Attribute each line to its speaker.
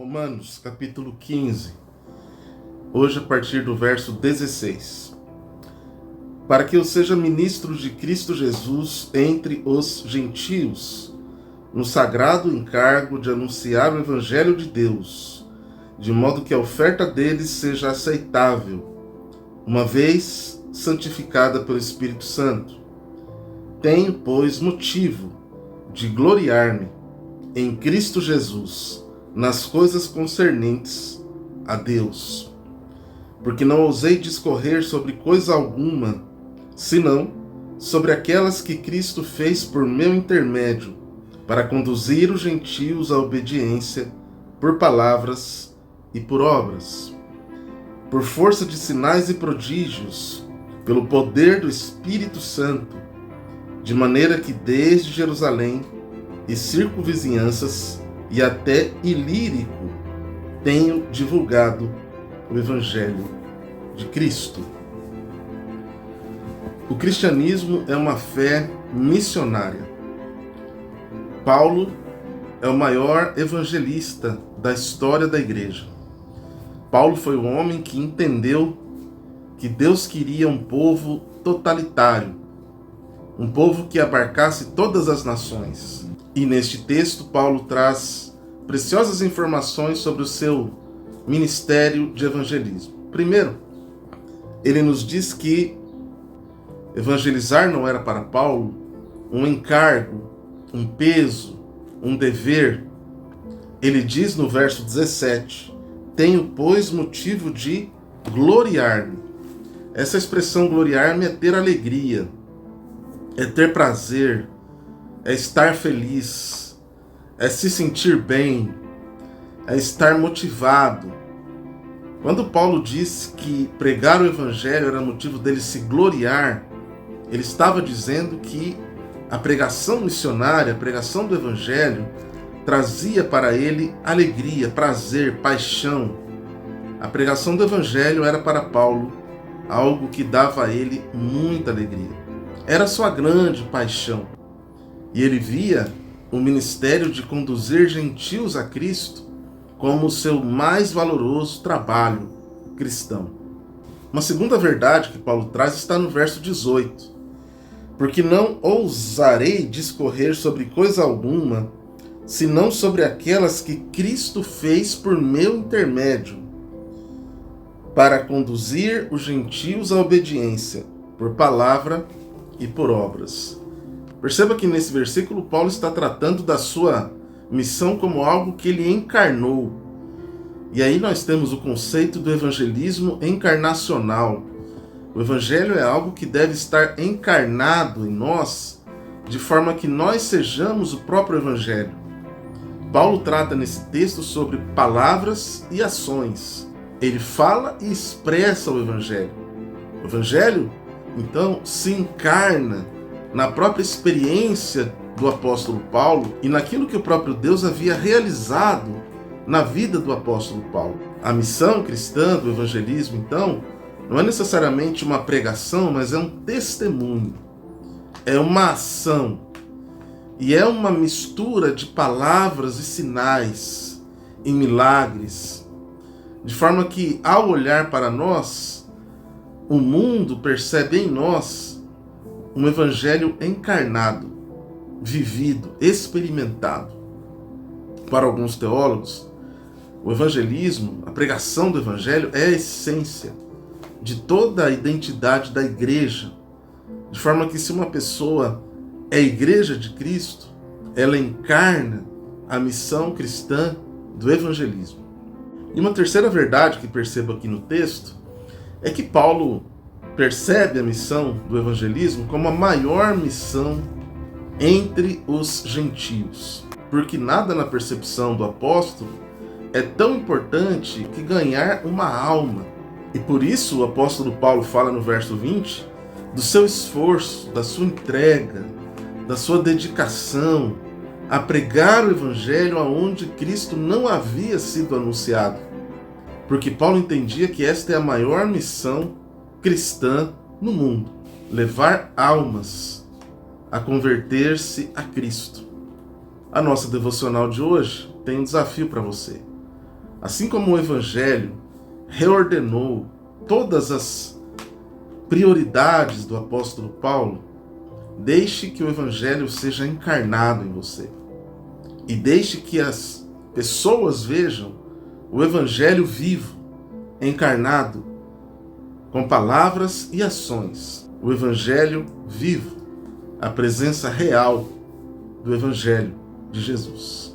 Speaker 1: Romanos, capítulo 15, hoje a partir do verso 16. Para que eu seja ministro de Cristo Jesus entre os gentios, no sagrado encargo de anunciar o Evangelho de Deus, de modo que a oferta deles seja aceitável, uma vez santificada pelo Espírito Santo. Tenho, pois, motivo de gloriar-me em Cristo Jesus, nas coisas concernentes a Deus. Porque não ousei discorrer sobre coisa alguma, senão sobre aquelas que Cristo fez por meu intermédio, para conduzir os gentios à obediência, por palavras e por obras, por força de sinais e prodígios, pelo poder do Espírito Santo, de maneira que desde Jerusalém e circunvizinhanças e até Ilírico tenho divulgado o Evangelho de Cristo. O cristianismo é uma fé missionária. Paulo é o maior evangelista da história da igreja. Paulo foi o homem que entendeu que Deus queria um povo totalitário, um povo que abarcasse todas as nações. E neste texto, Paulo traz preciosas informações sobre o seu ministério de evangelismo. Primeiro, ele nos diz que evangelizar não era para Paulo um encargo, um peso, um dever. Ele diz no verso 17: tenho, pois, motivo de gloriar-me. Essa expressão gloriar-me é ter alegria, é ter prazer, é estar feliz, é se sentir bem, é estar motivado. Quando Paulo disse que pregar o Evangelho era motivo dele se gloriar, ele estava dizendo que a pregação missionária, a pregação do Evangelho, trazia para ele alegria, prazer, paixão. A pregação do Evangelho era para Paulo algo que dava a ele muita alegria. Era sua grande paixão. E ele via o ministério de conduzir gentios a Cristo como o seu mais valoroso trabalho cristão. Uma segunda verdade que Paulo traz está no verso 18. Porque não ousarei discorrer sobre coisa alguma, senão sobre aquelas que Cristo fez por meu intermédio, para conduzir os gentios à obediência, por palavra e por obras. Perceba que nesse versículo Paulo está tratando da sua missão como algo que ele encarnou. E aí nós temos o conceito do evangelismo encarnacional. O evangelho é algo que deve estar encarnado em nós, de forma que nós sejamos o próprio evangelho. Paulo trata nesse texto sobre palavras e ações. Ele fala e expressa o evangelho. O evangelho, então, se encarna na própria experiência do apóstolo Paulo e naquilo que o próprio Deus havia realizado na vida do apóstolo Paulo. A missão cristã do evangelismo, então, não é necessariamente uma pregação, mas é um testemunho, é uma ação, e é uma mistura de palavras e sinais e milagres, de forma que, ao olhar para nós, o mundo percebe em nós um evangelho encarnado, vivido, experimentado. Para alguns teólogos, o evangelismo, a pregação do evangelho, é a essência de toda a identidade da igreja, de forma que se uma pessoa é a igreja de Cristo, ela encarna a missão cristã do evangelismo. E uma terceira verdade que percebo aqui no texto é que Paulo percebe a missão do evangelismo como a maior missão entre os gentios, porque nada na percepção do apóstolo é tão importante que ganhar uma alma. E por isso o apóstolo Paulo fala no verso 20 do seu esforço, da sua entrega, da sua dedicação a pregar o evangelho aonde Cristo não havia sido anunciado. Porque Paulo entendia que esta é a maior missão cristã no mundo, levar almas a converter-se a Cristo. A nossa devocional de hoje tem um desafio para você. Assim como o Evangelho reordenou todas as prioridades do apóstolo Paulo, deixe que o Evangelho seja encarnado em você. E deixe que as pessoas vejam o Evangelho vivo, encarnado, com palavras e ações. O Evangelho vivo, a presença real do Evangelho de Jesus.